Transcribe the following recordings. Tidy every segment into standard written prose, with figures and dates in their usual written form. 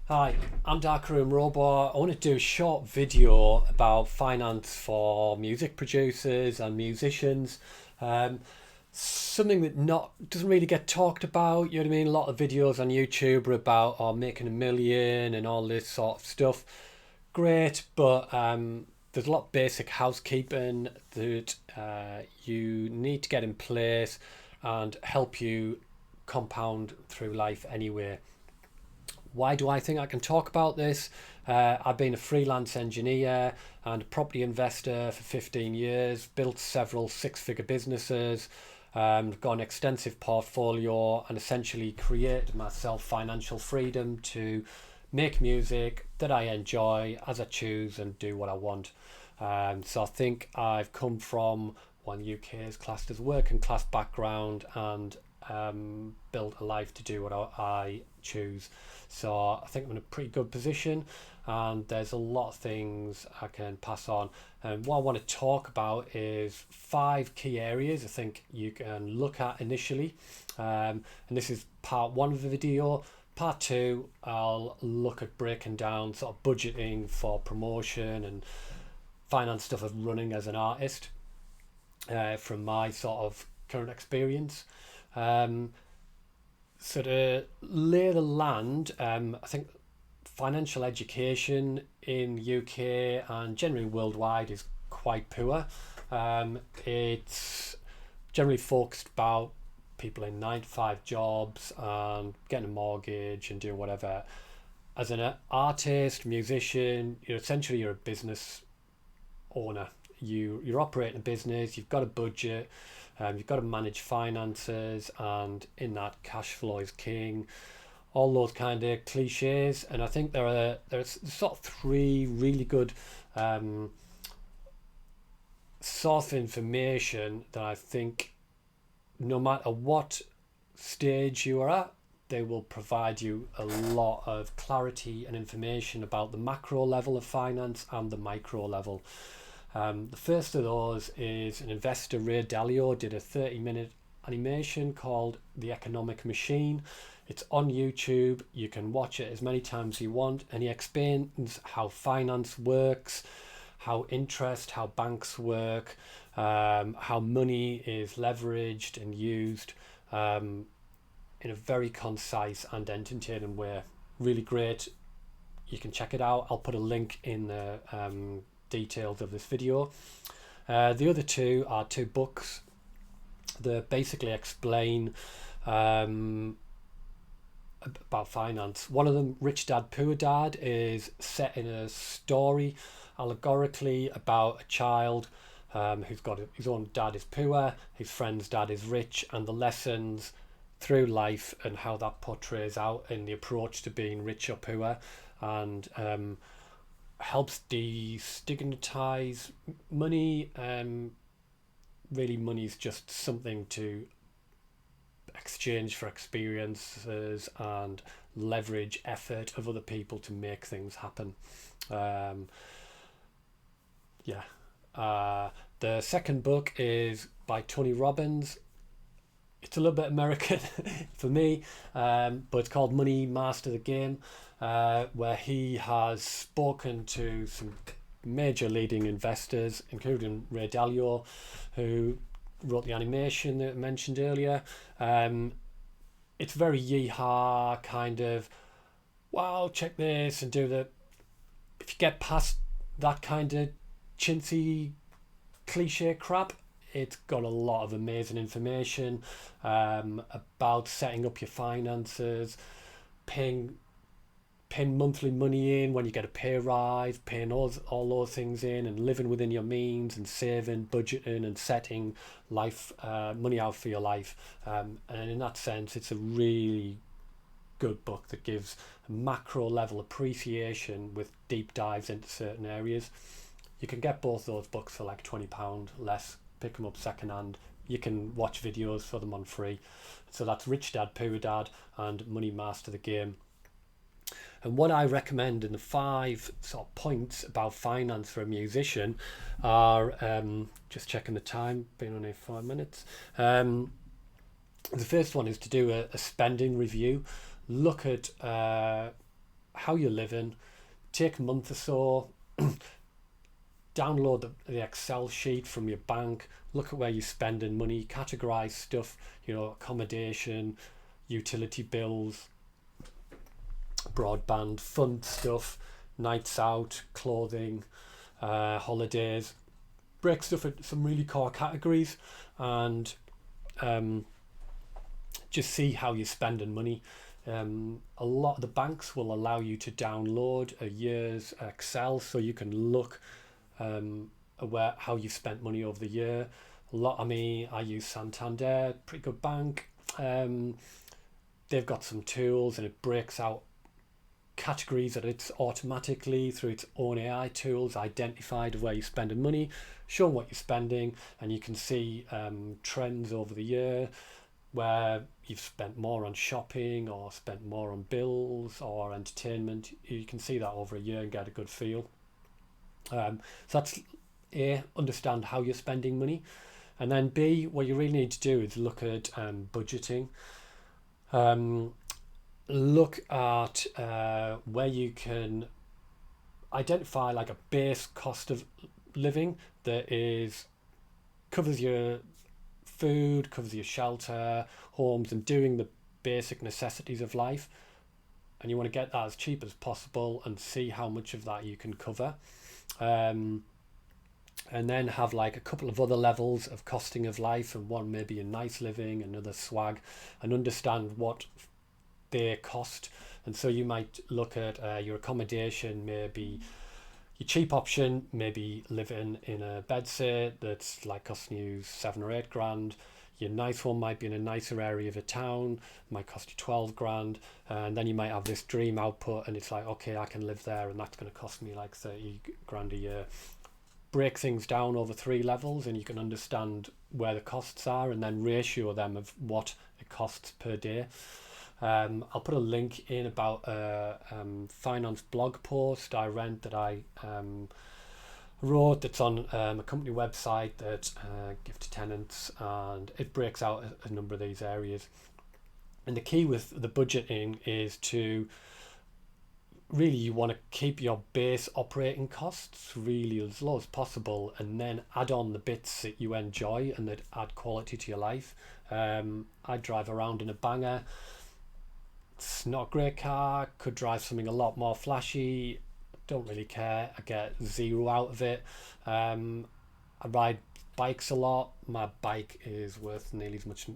Hi, I'm Dark Room Robot. I want to do a short video about finance for music producers and musicians. Um, Something that not doesn't really get talked about. You know what I mean? A lot of videos on YouTube are about making a million and all this sort of stuff. Great, but there's a lot of basic housekeeping that you need to get in place and help you compound through life anyway. Why do I think I can talk about this? I've been a freelance engineer and a property investor for 15 years, built several six-figure businesses, got an extensive portfolio, and essentially created myself financial freedom to make music that I enjoy as I choose and do what I want. So I think I've come from one UK's classed as working class background and built a life to do what I choose. So I think I'm in a pretty good position, and there's a lot of things I can pass on. And what I want to talk about is five key areas I think you can look at initially. And this is part one of the video. Part two, I'll look at breaking down sort of budgeting for promotion and finance stuff of running as an artist from my sort of current experience. Um, so to lay the land, I think financial education in UK and generally worldwide is quite poor. It's generally focused about people in 9 to 5 jobs and getting a mortgage and doing whatever. As an artist, musician, you're a business owner. You're operating a business. You've got a budget. You've got to manage finances, and in that, cash flow is king. All those kind of cliches, and I think there's sort of three really good source of information that I think no matter what stage you are at, they will provide you a lot of clarity and information about the macro level of finance and the micro level. The first of those is an investor, Dalio, did a 30-minute animation called The Economic Machine. It's on YouTube. You can watch it as many times as you want, and he explains how finance works, how banks work, how money is leveraged and used in a very concise and entertaining way. Really great. You can check it out. I'll put a link in the details of this video. The other two are two books that basically explain about finance. One of them, Rich Dad Poor Dad, is set in a story allegorically about a child who's got his own dad is poor, his friend's dad is rich, and the lessons through life and how that portrays out in the approach to being rich or poor, and helps destigmatize money. Really, money's just something to exchange for experiences and leverage effort of other people to make things happen. The second book is by Tony Robbins. It's a little bit American for me, but it's called Money Master the Game, where he has spoken to some major leading investors, including Ray Dalio, who wrote the animation that I mentioned earlier. It's very yeehaw kind of, wow, check this and do the. If you get past that kind of chintzy cliche crap, it's got a lot of amazing information about setting up your finances, paying monthly money in when you get a pay rise, paying all those things in, and living within your means, and saving, budgeting, and setting life money out for your life. And in that sense, it's a really good book that gives a macro level appreciation with deep dives into certain areas. You can get both those books for like £20 less. Pick them up secondhand. You can watch videos for them on free. So that's Rich Dad Poor Dad and Money Master the Game. And what I recommend in the 5 sort of points about finance for a musician are, just checking the time, been only 5 minutes. The first one is to do a spending review. Look at how you're living, take a month or so, download the Excel sheet from your bank, look at where you're spending money, categorize stuff, accommodation, utility bills, broadband, fun stuff, nights out, clothing, holidays. Break stuff into some really core categories and just see how you're spending money. A lot of the banks will allow you to download a year's Excel so you can look aware how you've spent money over the year. I use Santander, pretty good bank. They've got some tools and it breaks out categories that it's automatically through its own AI tools identified of where you're spending money, showing what you're spending, and you can see trends over the year where you've spent more on shopping or spent more on bills or entertainment. You can see that over a year and get a good feel. So that's A, understand how you're spending money, and then B, what you really need to do is look at budgeting. Look at where you can identify like a base cost of living that covers your food, covers your shelter, homes, and doing the basic necessities of life. And you want to get that as cheap as possible and see how much of that you can cover. And then have like a couple of other levels of costing of life, and one maybe a nice living, another swag, and understand what they cost. And so you might look at your accommodation, maybe your cheap option, maybe living in a bedsit that's like costing you 7 or 8 grand. Your nice one might be in a nicer area of a town, might cost you 12 grand. And then you might have this dream output and it's like, okay, I can live there and that's going to cost me like 30 grand a year. Break things down over 3 levels and you can understand where the costs are and then ratio them of what it costs per day. I'll put a link in about a finance blog post I read that I wrote that's on a company website that give to tenants, and it breaks out a number of these areas. And the key with the budgeting is to really, you want to keep your base operating costs really as low as possible and then add on the bits that you enjoy and that add quality to your life. I drive around in a banger. It's not a great car, could drive something a lot more flashy, don't really care, I get zero out of it. I ride bikes a lot. My bike is worth nearly as much,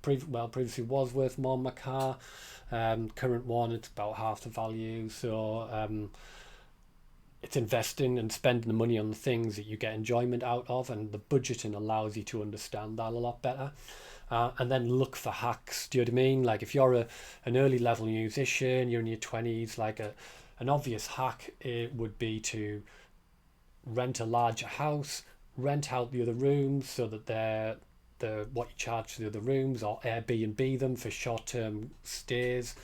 previously was worth more than my car. Current one, it's about half the value. So it's investing and spending the money on the things that you get enjoyment out of, and the budgeting allows you to understand that a lot better. And then look for hacks. Do you know what I mean? Like if you're an early level musician, you're in your 20s, like an obvious hack it would be to rent a larger house, rent out the other rooms so that they're what you charge for the other rooms, or Airbnb them for short-term stays.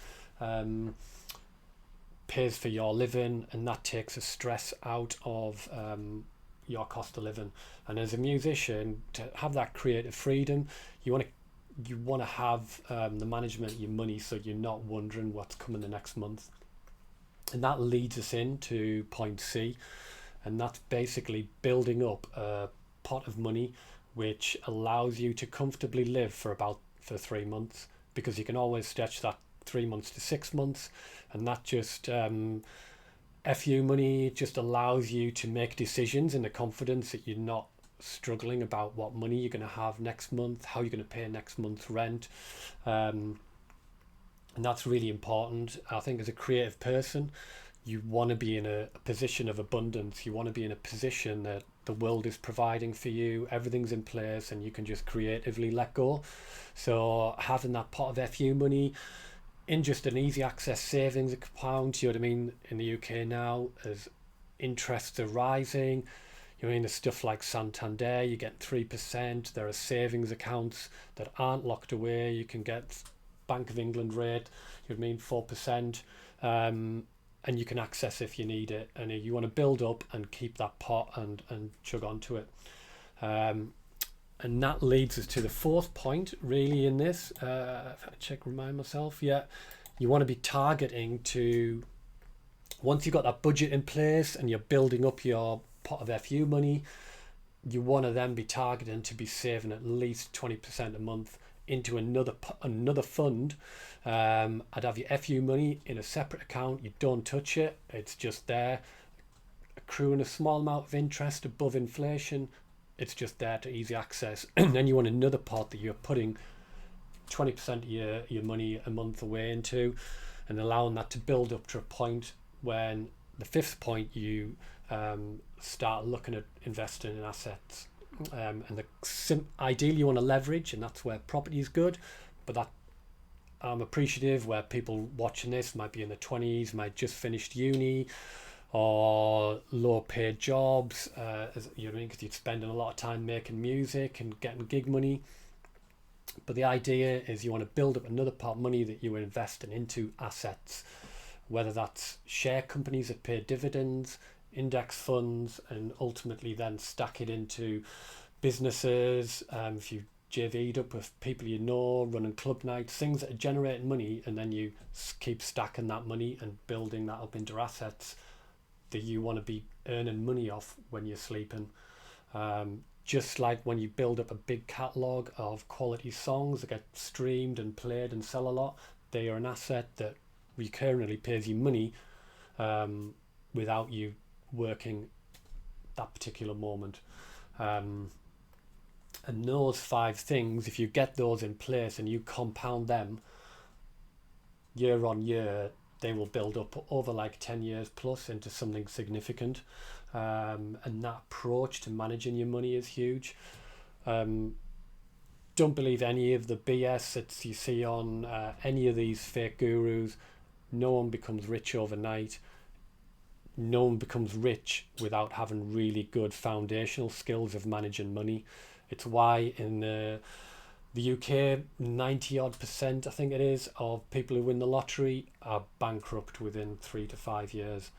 Pays for your living, and that takes the stress out of your cost of living. And as a musician, to have that creative freedom, you want to have the management of your money so you're not wondering what's coming the next month. And that leads us into point C, and that's basically building up a pot of money which allows you to comfortably live for 3 months, because you can always stretch that 3 months to 6 months, and that just FU money just allows you to make decisions in the confidence that you're not struggling about what money you're going to have next month, how you're going to pay next month's rent. And that's really important. I think as a creative person, you want to be in a position of abundance. You want to be in a position that the world is providing for you, everything's in place, and you can just creatively let go. So having that pot of FU money in just an easy access savings account, you know what I mean, in the UK now, as interests are rising, you know, there's stuff like Santander, you get 3%. There are savings accounts that aren't locked away. You can get Bank of England rate, you know what I mean, 4%, and you can access if you need it. And you want to build up and keep that pot and chug onto it. And that leads us to the fourth point, really, in this. If I remind myself, yeah, you want to be targeting to Once you've got that budget in place and you're building up your pot of FU money, you want to then be targeting to be saving at least 20% a month into another fund. I'd have your FU money in a separate account. You don't touch it. It's just there, accruing a small amount of interest above inflation. It's just there to easy access. And then you want another pot that you're putting 20% of your money a month away into, and allowing that to build up to a point when the fifth point you start looking at investing in assets. And ideally you want to leverage, and that's where property is good. But that I'm appreciative where people watching this might be in their 20s, might just finished uni, or low paid jobs, as you know what I mean, because you're spending a lot of time making music and getting gig money. But the idea is you want to build up another part of money that you are investing into assets, whether that's share companies that pay dividends, index funds, and ultimately then stack it into businesses. If you JV'd up with people you know, running club nights, things that are generating money, and then you keep stacking that money and building that up into assets that you want to be earning money off when you're sleeping. Just like when you build up a big catalogue of quality songs that get streamed and played and sell a lot, they are an asset that recurrently pays you money without you working that particular moment. And those 5 things, if you get those in place and you compound them year on year, they will build up over like 10 years plus into something significant. And that approach to managing your money is huge. Don't believe any of the BS that you see on any of these fake gurus. No one becomes rich overnight. No one becomes rich without having really good foundational skills of managing money. It's why in the UK, 90 odd percent, I think it is, of people who win the lottery are bankrupt within 3 to 5 years.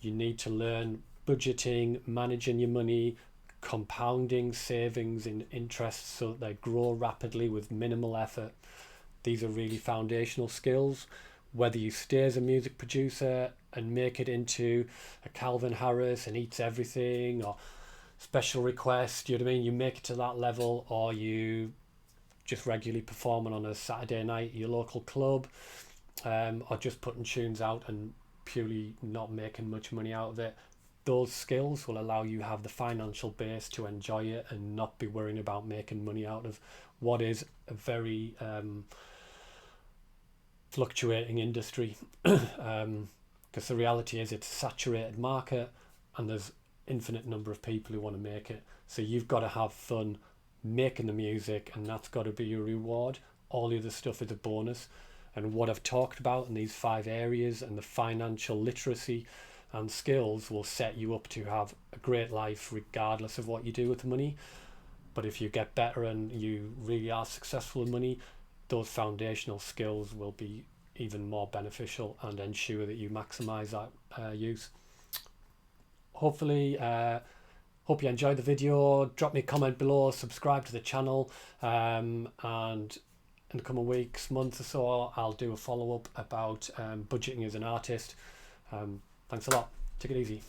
You need to learn budgeting, managing your money, compounding savings in interest so that they grow rapidly with minimal effort. These are really foundational skills. Whether you stay as a music producer and make it into a Calvin Harris and Eats Everything, or Special Request, you know what I mean, you make it to that level, or you just regularly performing on a Saturday night at your local club, or just putting tunes out and purely not making much money out of it. Those skills will allow you have the financial base to enjoy it and not be worrying about making money out of what is a very fluctuating industry. Because the reality is it's a saturated market and there's infinite number of people who want to make it. So you've got to have fun making the music, and that's got to be your reward. All the other stuff is a bonus. And what I've talked about in these 5 areas and the financial literacy and skills will set you up to have a great life regardless of what you do with the money. But if you get better and you really are successful in money, those foundational skills will be even more beneficial and ensure that you maximize that use. Hopefully, hope you enjoyed the video. Drop me a comment below, subscribe to the channel, and in the coming weeks, months or so, I'll do a follow-up about budgeting as an artist. Thanks a lot. Take it easy.